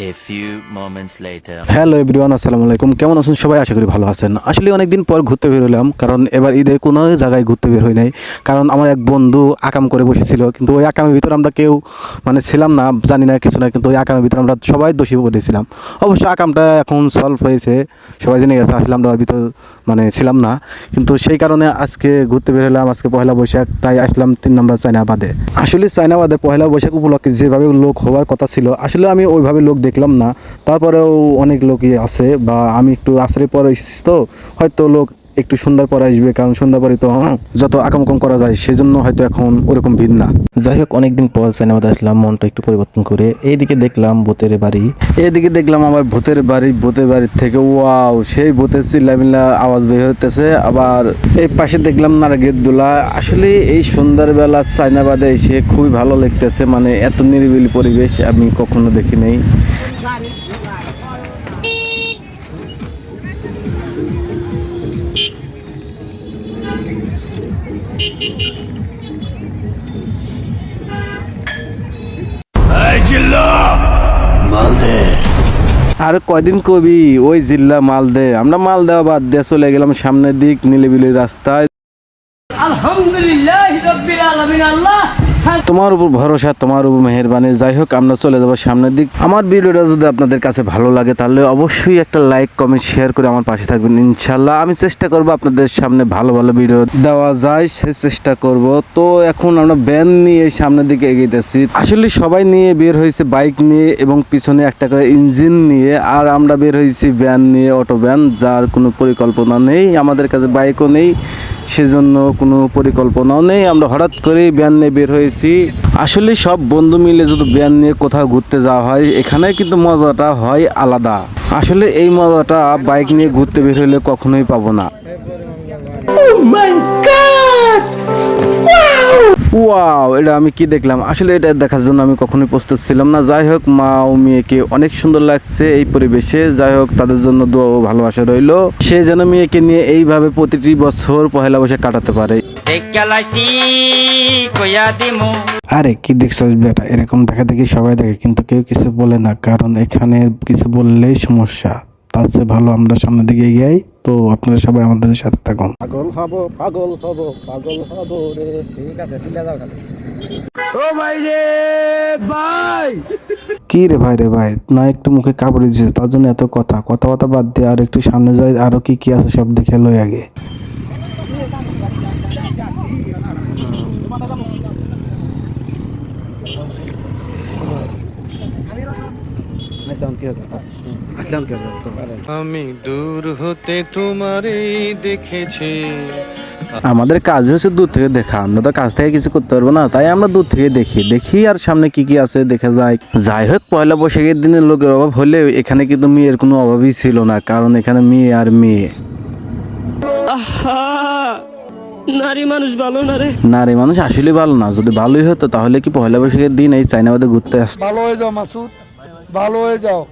A few moments later. Hello everyone, আসসালামু আলাইকুম। কেমন আছেন সবাই? আশা করি ভালো আছেন। আসলে অনেকদিন পর ঘুরতে বের হলাম, কারণ এবার ঈদে কোনো জায়গায় ঘুরতে বের হই নাই। কারণ আমার এক বন্ধু আকাম করে বসেছিল, কিন্তু ওই আকামের ভিতরে আমরা কেউ ছিলাম না, জানি না কিছু না, কিন্তু ওই আকামের ভিতরে আমরা সবাই দোষী পড়েছিলাম। অবশ্য আকামটা এখন সলভ হয়েছে, সবাই জেনে গেছে, আসলে আমরা ওর ভিতর ছিলাম না। কিন্তু সেই কারণে আজকে ঘুরতে বের হলাম। আজকে পয়লা বৈশাখ, তাই আসলাম 3 নম্বর চায়নাবাদে। আসলে চায়নাবাদে পয়লা বৈশাখ উপলক্ষে যেভাবে লোক হওয়ার কথা ছিল, আসলে আমি ওইভাবে লোক দেখলাম না। তারপরেও অনেক লোকই আছে, বা আমি একটু আসরে পরে এসেছি, তো হয়তো লোক একটু সন্ধ্যার পরে আসবে, কারণ সন্ধ্যা পরে তো যত আকামকম করা যায়, সেজন্য হয়তো এখন ওরকম ভিড় না। যাই হোক, অনেকদিন পর চায়নাবাদে আসলাম, মনটা একটু পরিবর্তন করে। এইদিকে দেখলাম ভূতের বাড়ি, এইদিকে দেখলাম আমার ভূতের বাড়ি। ভূতের বাড়ির থেকে ওয়াও, সেই ভূতের চিল্লামিল্লা আওয়াজ বের হতেছে। আবার এই পাশে দেখলাম নারকেল দোলা। আসলে এই সন্ধ্যাবেলা চায়নাবাদে এসে খুবই ভালো লাগতেছে, এত নিরিবিলি পরিবেশ আমি কখনো দেখি নাই। আর কয়দিন কবি ওই জিল্লা মাল দে, আমরা মাল দেওয়া বাদ দিয়ে চলে গেলাম সামনের দিক নিলিবিলি রাস্তায়। আলহামদুলিল্লাহ রাব্বিল আলামিন। আল্লাহ তোমার উপর ভরসা, তোমার উপর মেহেরবানি। যাই হোক, আমরা চলে যাবো সামনের দিক। আমার ভিডিওটা যদি আপনাদের কাছে ভালো লাগে, তাহলে অবশ্যই একটা লাইক, কমেন্ট, শেয়ার করে আমার পাশে থাকবেন ইনশাল্লাহ। আমি চেষ্টা করব আপনাদের সামনে ভালো ভালো ভিডিও দেওয়া যায়, সে চেষ্টা করব। তো এখন আমরা ভ্যান নিয়ে সামনের দিকে এগিয়েছি। আসলে সবাই নিয়ে বের হয়েছে বাইক নিয়ে, এবং পিছনে একটা করে ইঞ্জিন নিয়ে। আর আমরা বের হয়েছি ভ্যান নিয়ে, অটো ভ্যান, যার কোনো পরিকল্পনা নেই। আমাদের কাছে বাইকও নেই, সেজন্য কোনো পরিকল্পনাও নেই। আমরা হঠাৎ করেই ভ্যান নিয়ে বের হয়েছি। আসলে সব বন্ধু মিলে যদি ভ্যান নিয়ে কোথাও ঘুরতে যাওয়া হয়, এখানে কিন্তু মজাটা হয় আলাদা। আসলে এই মজাটা বাইক নিয়ে ঘুরতে বের হলে কখনোই পাবো না। ওয়াও, এটা আমি কি দেখলাম! আসলে এটা দেখার জন্য আমি কখনোই প্রস্তুত ছিলাম না। যাই হোক, মা ও মেয়েকে অনেক সুন্দর লাগছে এই পরিবেশে। যাই হোক, তাদের জন্য দোয়া ও ভালোবাসা রইল, সে যেন মেয়েকে নিয়ে এইভাবে প্রতিটি বছর পহেলা বৈশাখ কাটাতে পারে। আরে কি দেখছো বেটা, এরকম দেখা দেখি সবাই দেখে, কিন্তু কেউ কিছু বলে না, কারণ এখানে কিছু বললেই সমস্যা। তার চেয়ে ভালো আমরা সামনের দিকে এগিয়ে। তো আপনারা সবাই আমাদের সাথে থাকুন। পাগল হব, পাগল হব, পাগল হব রে। ঠিক আছে, চলে যাও খালি। ও ভাই রে ভাই, কি রে ভাই, রে ভাই না, একটু মুখে কাপড় দিয়েছে, তার জন্য এত কথা বাদ দিয়ে আর একটু সামনে যাই, আরো কি কি আছে সব দেখে লই আগে। আমি দূর হতে তোমারই দেখেছি। আমাদের কাজ হচ্ছে দূর থেকে দেখা, আমরা তো কাছ থেকে কিছু করতে পারবো না, তাই আমরা দূর থেকে দেখি আর সামনে কি কি আছে দেখা যায়। যাই হোক, পয়লা বৈশাখের দিনে লোকের অভাব হলে এখানে কিন্তু মেয়ের কোনো অভাবই ছিল না, কারণ এখানে মেয়ে আর মেয়ে। নারী মানুষ ভালো না রে। নারী মানুষ আসলে ভালো না। যদি ভালোই হতো, তাহলে কি পয়লা বৈশাখের দিন এই চায়নাবাদে ঘুরতে আসতো? ভালো হয়ে যাও মাসুদ, ভালো হয়ে যাও।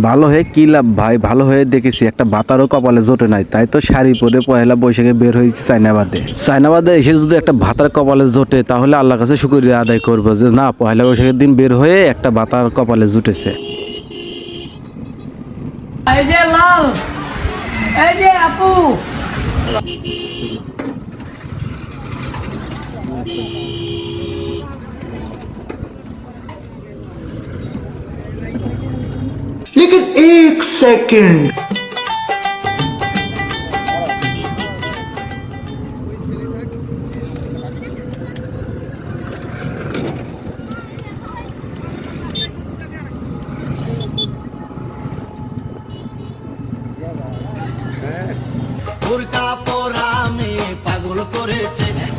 ভালো হয়ে কি লাভ ভাই? ভালো হয়ে দেখেছি একটা বাতারও কপালে জোটে নাই, তাই তো শাড়ি পরে পয়লা বৈশাখে বের হয়েছি চায়নাবাদে এসে যদি একটা ভাতার কপালে জোটে, তাহলে আল্লাহর কাছে শুকরিয়া আদায় করবো যে না, পয়লা বৈশাখের দিন বের হয়ে একটা ভাতার কপালে জুটেছে। এই যে লাল, এই যে আপু। लेकिन एक सेकंड,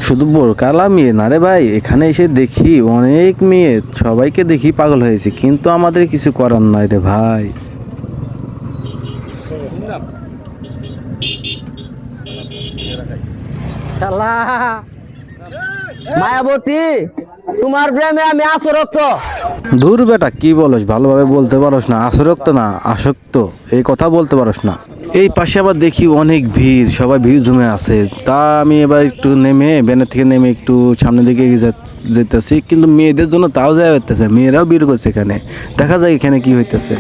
শুধু বোরকালা মেয়ে না রে ভাই, এখানে এসে দেখি অনেক মেয়ে, সবাইকে দেখি পাগল হয়েছে, কিন্তু আমাদের কিছু করার নাই রে ভাই। মায়াবতী, তোমার প্রেমে আমি আসক্ত। দূর বেটা, কি বলস? ভালোভাবে বলতে পারস না? আসক্ত না, আসক্ত এই কথা বলতে পারস না। এই পাশে আবার দেখি অনেক ভিড়, সবাই ভিড় জমে আছে। তা আমি এবার একটু নেমে ব্যানের থেকে নেমে একটু সামনের দিকে এগিয়ে যেতেছি, কিন্তু মেয়েদের জন্য তাও যাওয়া হইতেছে, মেয়েরাও ভিড় করছে এখানে। দেখা যায় এখানে কি হইতেছে।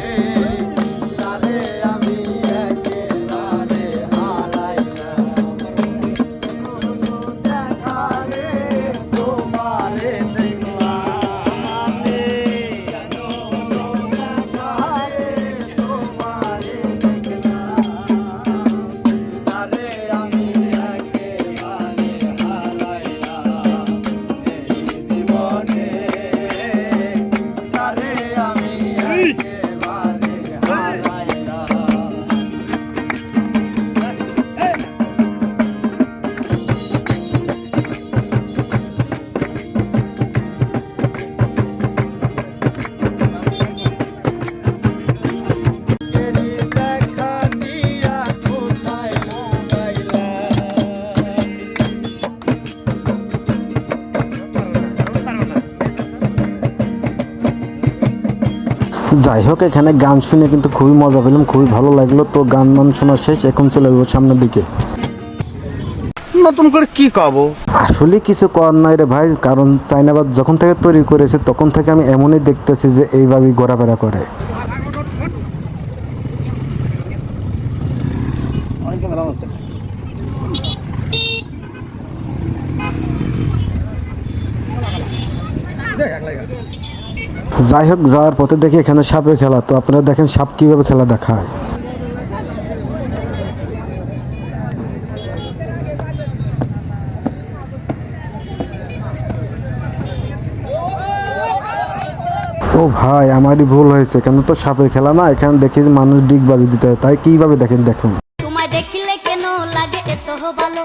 যাই হোক, এখানে গান শুনে কিন্তু খুবই মজা পেলাম, খুবই ভালো লাগলো। তো গান শোনা শেষ, এখন চলে যাবো সামনের দিকে। নতুন করে কি কব? আসলে কিছু করার নাই রে ভাই, কারণ চাইনাবাদ যখন থেকে তৈরি করেছে তখন থেকে আমি এমনই দেখতেছি যে এইভাবেই ঘোরাফেরা করে। যাই হোক, যাওয়ার পথে দেখি এখানে সাপের খেলা। তো আপনারা দেখেন সাপ কিভাবে খেলা দেখায়। ও ভাই, আমারই ভুল হয়েছে, কেন তো সাপের খেলা না, এখানে দেখি যে মানুষ ডিগবাজি দিতে হয়, তাই কিভাবে দেখেন দেখুন। তোমায় দেখিলে কেন লাগে এত ভালো।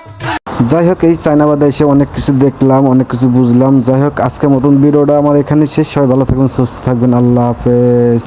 যাই হোক, এই চায়নাবাদে এসে অনেক কিছু দেখলাম, অনেক কিছু বুঝলাম। যাই হোক, আজকের মতন ভিডিওটা আমার এখানে শেষ। সবাই ভালো থাকবেন, সুস্থ থাকবেন, আল্লাহ হাফেজ।